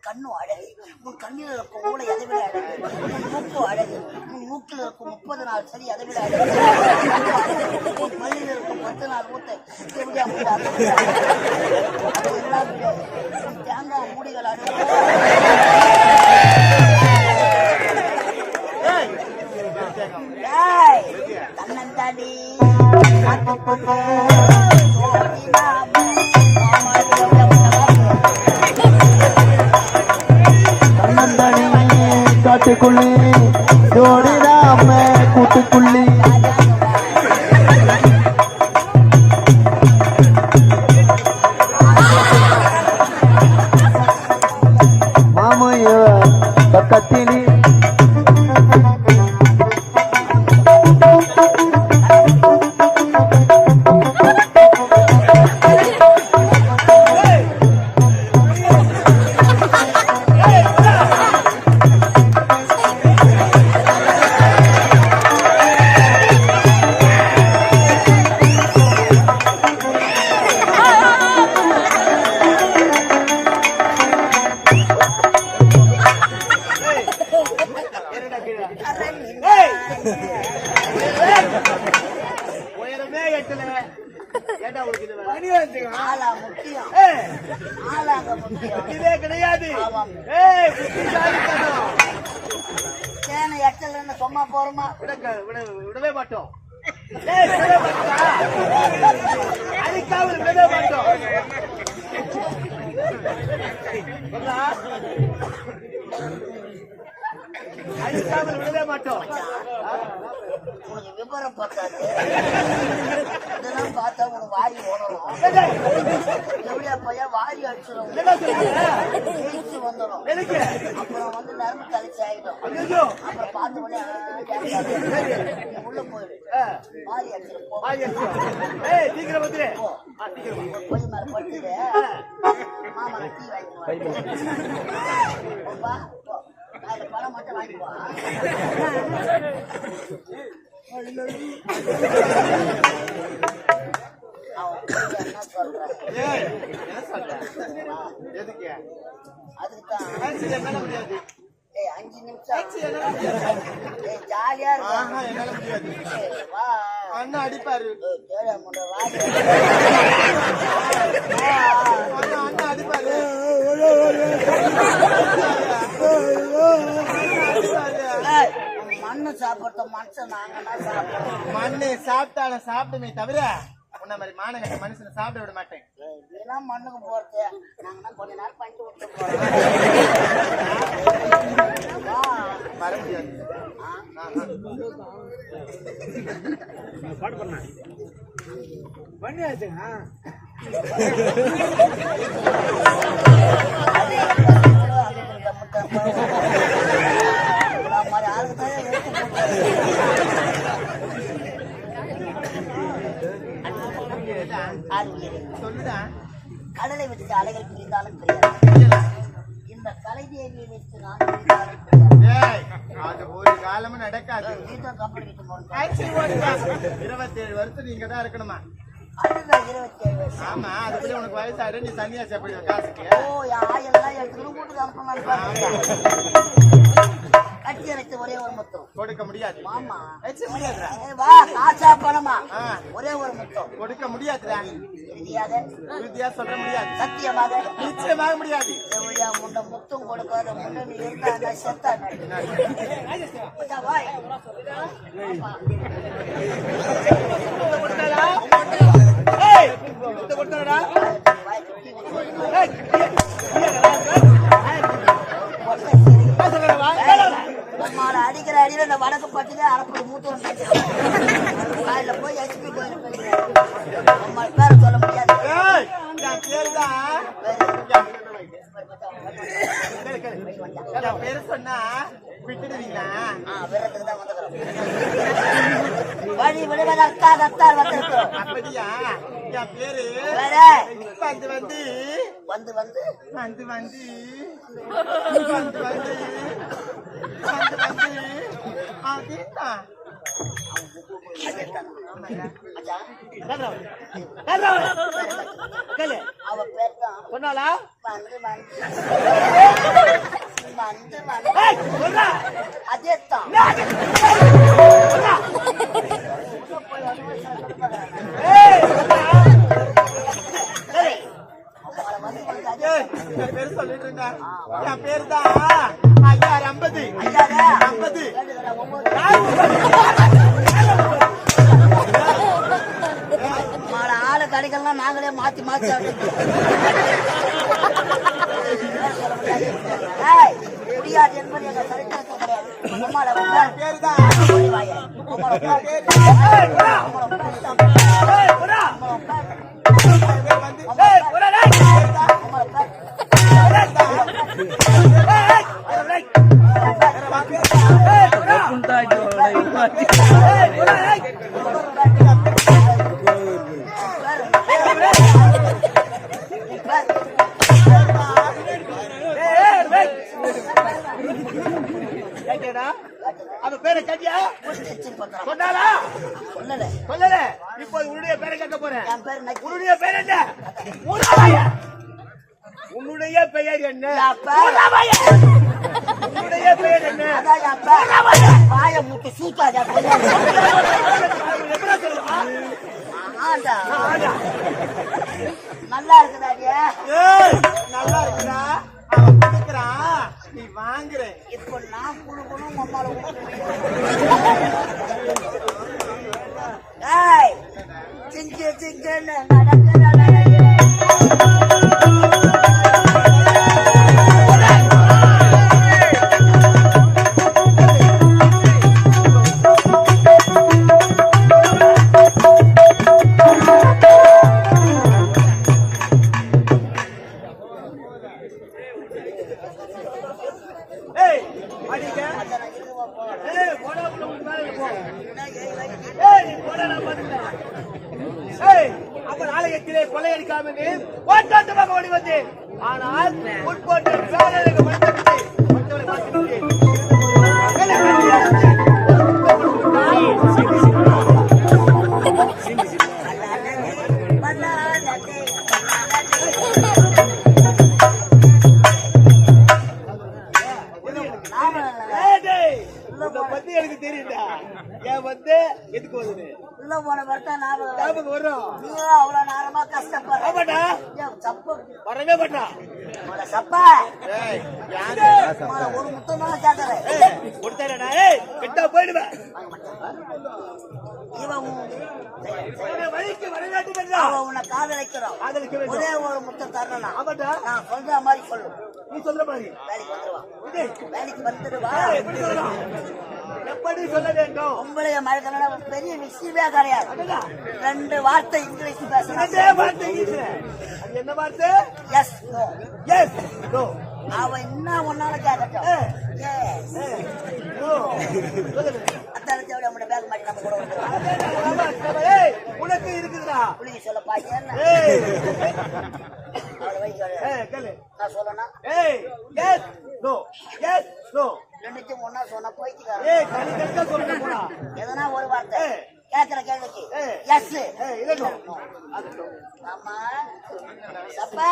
கண்ணு அழகு, உன் கண்ணில் இருக்கும் மூளை அதை விட அழகு, உன் மூக்கு அழகு, உன் மூக்கில் இருக்கும் 30 நாள் சரி அதை விட அழகு, உன் பள்ளியில் இருக்கும் 10 நாள் மூத்தை தேங்காய் மூடிகள் அழகு. தன்னந்தாடி காட்டுக்குள்ளி ஜோடிடாம கூட்டுக்குள்ளி மாமைய பக்கத்திலே சும்மா போறோமா விடவே மாட்டோம், அடிக்காமல் விடவே மாட்டோம். அடிக்காமல் விடவே மாட்டோம். உனக்கு விபரம் பார்த்தாது, இதெல்லாம் பார்த்தா உனக்கு வாரி ஓடணும். எப்படியா பையன் வாரி அடிச்சிடும், ஜெயிச்சு வந்துடும். அப்புறம் வந்து நரம்பு தலைச்சி ஆயிடும். அப்புறம் பார்த்த உடனே உள்ள போயிடு, வாரி அடிச்சிடும். கொஞ்சம் மேல படுத்துது, மாமா டீ வாங்கிக்குவா, அதுல பழம் மட்டும் வாங்கிக்குவா. என்ன சொல்ற? அதுக்குதான் 5 நிமிஷம் ஜாலியா இருக்கும். அண்ணா அடிப்பாரு, அண்ணா அடிப்பாரு. மண்ணு சாப்பிட்ட மனுஷன் நாங்கன்னா சாப்பிடுறோம். மண்ணு சாப்பிட்டாலும் சாப்பிடுமே தவிர உன்ன மாதிரி மானகட்ட மனுஷனை சாப்பிட விட மாட்டேன். இதெல்லாம் மண்ணுக்கு போறது நாங்கன்னா கொஞ்ச நேரம் பண்ணிட்டு விட்டு வர முடியாது. பாட்டு பண்ண பண்ணியாச்சுங்க. கடலை வச்சு அலைகள் பிரிந்தாலும் தெரியாது, இந்த கலை தேவியை வச்சு நான் அது ஒரு காலமும் நடக்காது. 27 வருஷம் நீங்க தான் இருக்கணுமா? அதுதான் 27 வருஷம். ஆமா, அதுக்குள்ள உனக்கு வயசாயிடும், நீ தனியா சாப்பிடுவ காசுக்கு. ஓ, ஆயெல்லாம் எடுத்துக்கணும், கூட்டுக்கு அனுப்பணும். கட்டி அரைத்து ஒரே ஒரு முத்தம் கொடுக்க முடியாது. ஆமா, வா காசா பணமா ஒரே ஒரு முத்தம் கொடுக்க முடியாதுடா. உறுதியா சொல்ல முடியாது, சத்தியமாக நிச்சயமாக முடியாது. முண்ட முத்தம் கொடுக்காத முன்ன நீ இருந்தா செத்தா அடிக்கிற அடியில இந்த வடக்கு பட்டுல அரப்பு மூட்டு அதுல போய் எச்பி பேர் சொல்ல முடியாது. பேரு சொன்னா விட்டுடுவீங்களா? விரத்துக்குதான் வந்துக்கிறோம். வழி விடுவதற்காக வந்திருக்கிறோம். அப்படியா? என் பேரு வந்து வந்து வந்து வந்து வந்து வந்து வந்து வந்து அவ பேர் தான் சொன்னாலா வந்து வந்து அதே தான் என் பேரு தான் ஐயாறு 50 50 ஆளு கடைகள்லாம் நாங்களே மாத்தி மாத்தி முடியாது என்பது எங்க சரித்திரத்தில் கிடையாது. பேரு தான் அவ பேரை கேட்டியா? சொன்னாலா? சொல்லல. இப்போ உன்னுடைய பேரை கேட்க போறேன். உன்னுடைய பேர் என்ன? உன்னுடைய பெயர் என்ன? உன்னுடைய பெயர் என்ன? வாய முட்டு சூத்தாதா நல்லா இருக்குதாடியா? நல்லா இருக்குதா? அவன் கொடுக்குறான், நீ வாங்குற. இப்போ நான் குழுக்கணும் அம்மாவை சிங்கு சிங்குன்னு நடக்கிற கொள்ளையடிக்காமல் ஓட்டாட்டமாக ஓடி வந்தேன். ஆனால் உட்போட்டு பத்தி எனக்கு தெரியுதா? ஏன் வந்து எதுக்கு வந்து உள்ள போன வரத்தான் ஞாபகம் வரும். அவ்வளவு நேரமா கஷ்டப்படுறா வரவே மாட்டா சப்பா ஒரு முத்தமா கேட்கல கொடுத்தா கிட்ட போயிடுவேன். உன்னை காதலிக்கிறோம். ஒரே ஒரு முத்தம் தரணும். நான் சொல்ற மாதிரி சொல்லு. நீ சொல்ற மாதிரி வேலைக்கு வந்துடுவா. எப்படி சொல்ல வேண்டும்? உங்களைய மழை பெரிய விஷயமே கிடையாது. 2 வார்த்தை இங்கிலீஷ் பேசுறேன். என்ன வார்த்தை? Yes no. Yes no. அவன் என்ன ஒன்னால கேட்கட்டும். பேக் மாட்டி நம்ம கூட உனக்கு இருக்குதுடா. புளிய சொல்லப்பா. நான் சொல்லணும். ரெண்டுத்தையும் ஒன்னா சொன்னா போயிட்டு எதனா ஒரு வார்த்தை கேட்கிற கேள்விக்கு எஸ் ஆமா சப்பா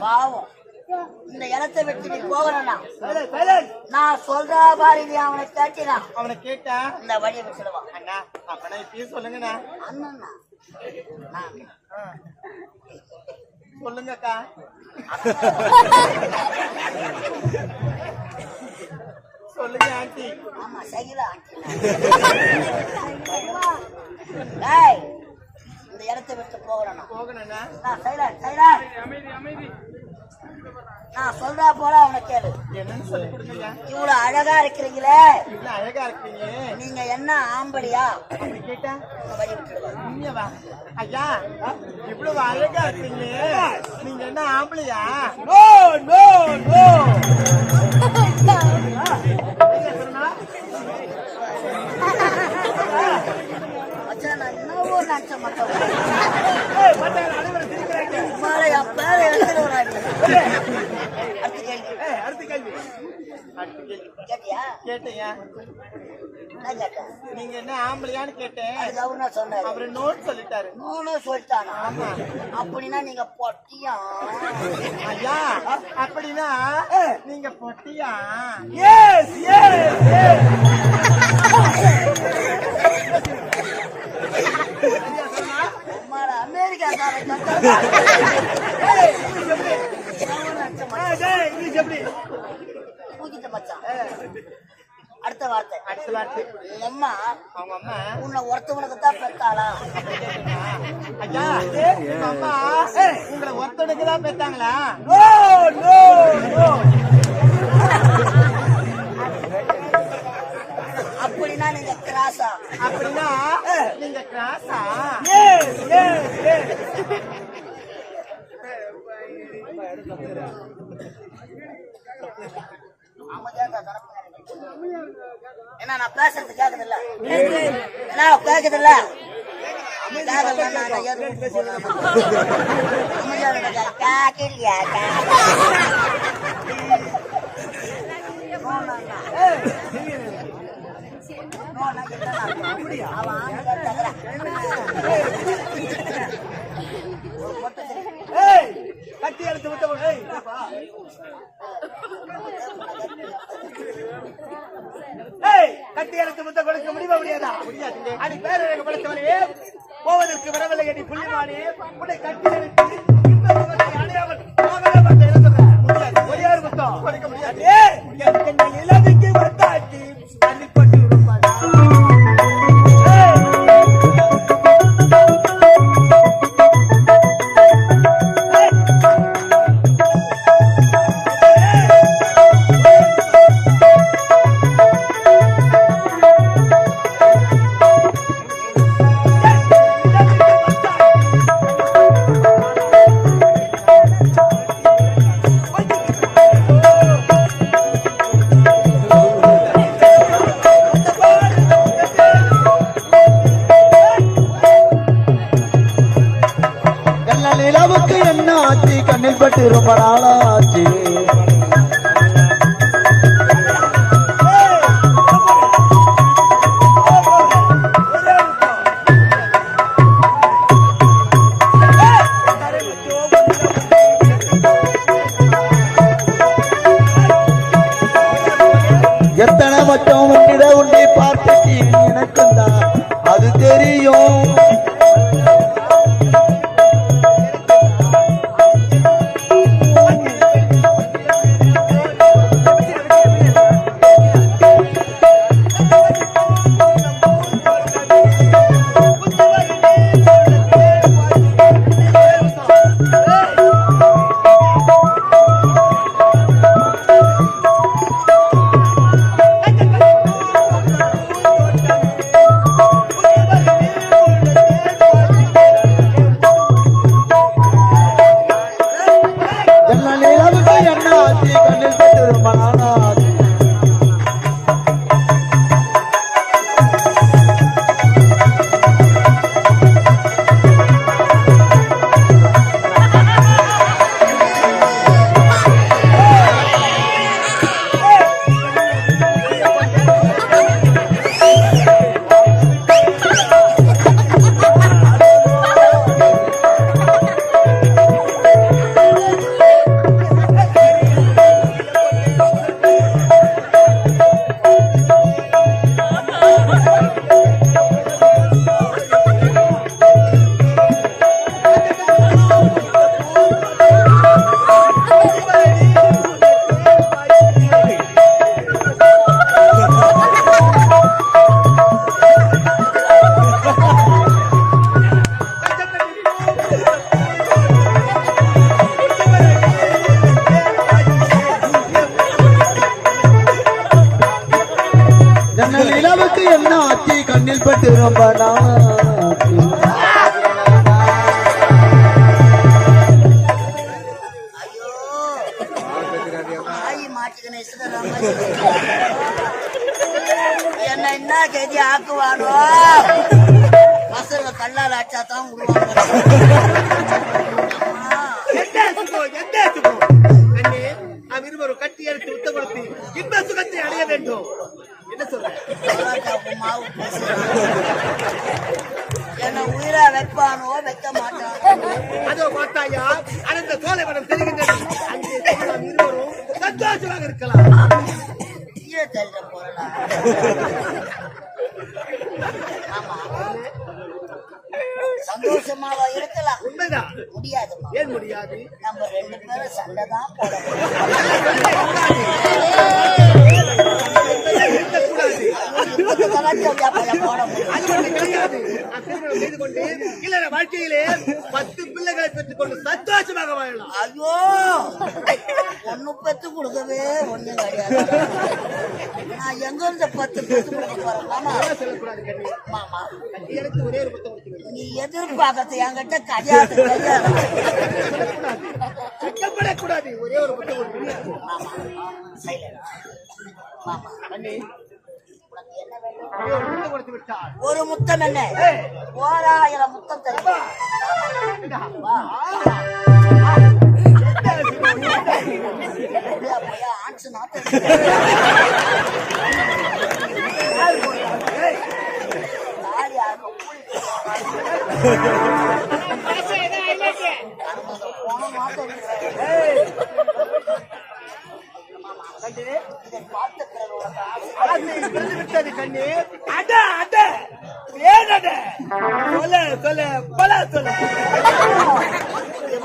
பாவம். இந்த இடத்தை விட்டு நீ போகணும்னா நான் சொல்ற மாதிரி நீ அவனை கேட்டினா அவனை கேட்டா இந்த வழியை விட்டுடுவான். அண்ணா அப்பனா இப்பயே சொல்லுங்கண்ணா. அண்ணா சொல்லுங்கக்கா. சொல்லுங்க ஆண்டி. ஆமா சகிலா ஆண்டி. இந்த இடத்தை விட்டு போகணும்னா நான் சொல்றா போல அவனை கேளு. என்னன்னு சொல்லி கொடுங்க. இவ்வளவு அழகா இருக்கிறீங்களே. அழகா இருக்கீங்க. நீங்க என்ன ஆம்படியா? அப்படி கேட்டா வழி விட்டுடுவேன். உண்மையவா? ஐயா இவ்வளவு அழகா இருக்கீங்க, நீங்க என்ன ஆம்பளையா? No no no. நான் என்னவோ நினைச்ச மாட்டேன். அடுத்த கேள்வி. கேட்டியா? கேட்டையா? நீங்க என்ன ஆம்பளையான்னு கேட்டேன். அதுக்கு அவரு நான் சொன்னாரு. அவரு நோன்னு சொல்லிட்டாரு. நோன்னு சொல்லிட்டானா? அப்படின்னா நீங்க பொட்டியா? ஐயா அப்படின்னா நீங்க பொட்டியா? அமெரிக்கா அடுத்த வார்த்தை அம்மா அவங்க அம்மா உன்னை ஒருத்தவனுக்கு தான் பெத்தாளா? ஐயா அம்மா உங்களை ஒருத்தனுக்கு தான் பெத்தாங்களா? அப்படின்னா நீங்க கிராஸா? அப்படின்னா நீங்க கிராஸா? என்ன நான் பேசுறது கேக்குதில்ல? என்ன கேக்குதில்ல? கட்டி எடுத்து விட்ட கட்டி எடுத்து முத்த கொடுக்க முடியுமா? முடியாதா? முடியாது. அது பேரழகு படைத்தவனே, போவதற்கு வரவில்லை அடி புள்ளிமானே, உன்னை கட்டி எடுத்து அடையாமல் ஒரே ஒரு முத்தம் கொடுக்க முடியாது. இலங்கைக்கு வந்தாச்சு தண்ணிப்பட்டு நிலவுக்கு என்ன ஆச்சு? கண்ணில் பட்டு ரொம்ப நாளாச்சு. எத்தனை வச்சம் உன்னிட உண்டி பார்த்துச்சு எனக்கும் தான் அது தெரியும். நிலவுக்கு என்ன ஆச்சு? கண்ணில் பட்டு ரொம்ப நாளாச்சு. என்ன என்ன கேதி ஆக்குவானோ? பசங்க கல்லால் அச்சாதான் விடுவாங்க. இருவரும் கட்டி எடுத்து உத்த கொடுத்து இன்ப சுகத்தை அடைய வேண்டும். என்ன சொல்றேன்? பரோட்டாவுக்கு மாவு பேசுறான். என்ன உயிரா வைப்பானோ வைக்க மாட்டானோ? அதோ பார்த்தாயா அனந்த சோலைவனம் தெரிகின்றது. அங்கே நாம் இருவரும் சந்தோஷமாக இருக்கலாம். ஈர தள்ள போறலாம். ஆமா, சந்தோஷமாவா இருக்கலாம். உண்மைதான். முடியாதுமா. ஏன் முடியாது? நம்ம 2 பேரும் சண்டை தான் போடணும். வாழ்க்கையிலே 10 பிள்ளைகளை பெற்றுக் கொண்டு சந்தோஷமாக வாழலாம். ஐயோ, ஒண்ணு பெத்து கொடுக்கவே ஒண்ணும் கிடையாது. நான் எங்க இருந்து 10 பெத்து கொடுக்க போறேன்? மாமா சொல்லக்கூடாது கண்ணி. மாமா, எனக்கு ஒரே ஒரு புத்தகம் கொடுத்து நீ எதிர்பார்க்கறது என்கிட்ட கிடையாது கிடையாது. கூடாது. ஒரே ஒரு புத்தகம் கொடுத்து மாமா சைலண்ட். மாமா கண்ணி என்ன வேணும்? ஒரு புத்தகம் கொடுத்து விட்டால் ஒரு முத்தம் என்ன? 1000 முத்தம் தெரியுமா? ஆட்சி நாட்டு இதை பார்த்த பிறகு உனக்கு ஆசை விட்டது கண்ணி. அட அட ஏன் அட சொல்ல சொல்ல பல சொல்ல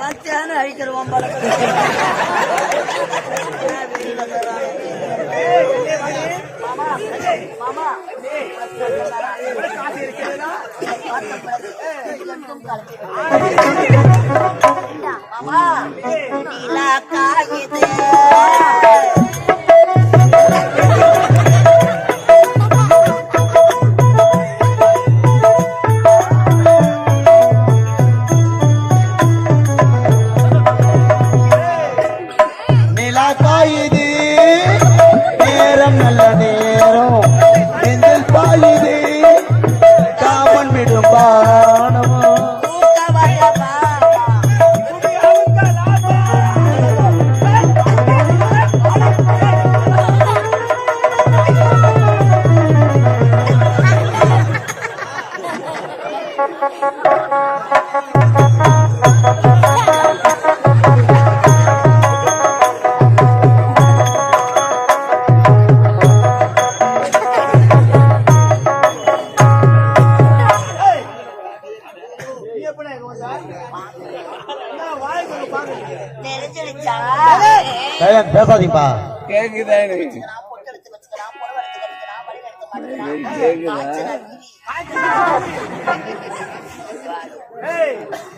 மத்தியான அழிக்கிறோம் பழக்கம். மாமா மாமா காசு இருக்கிறதா? பார்த்த பிறகு ரெண்டும் கலந்து மாமா நீலா காயுது. நிலா காயுது நேரம் நல்ல நேரம் நெஞ்சில் பாயுது காமன் விடும் பானமோ தெரிஞ்சிருச்சா? பேசாதீங்கப்பா. நான் பொட்டு எடுத்து வச்சுக்கலாம், புடவை எடுத்து கட்டிக்கலாம், வழி எடுத்து மாட்டிக்கலாம். காய்ச்சலா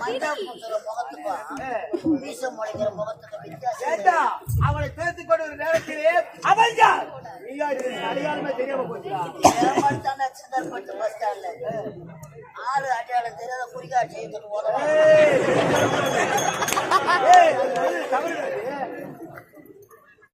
மண்டா பூசுற முகத்துக்கும் மீச முளைக்கிற முகத்துக்கும் வித்தியாசம். அவளை சேர்த்துக் கொண்டு ஒரு நேரத்திலே அவன் யார்? அடையாளமே தெரியாம போச்சா? ஏமாத்தான சிதற்பட்டு பஸ் ஸ்டாண்ட்ல 6 அடையாளம் தெரியாத குறிகாட்சி செய்துட்டு போறோம்.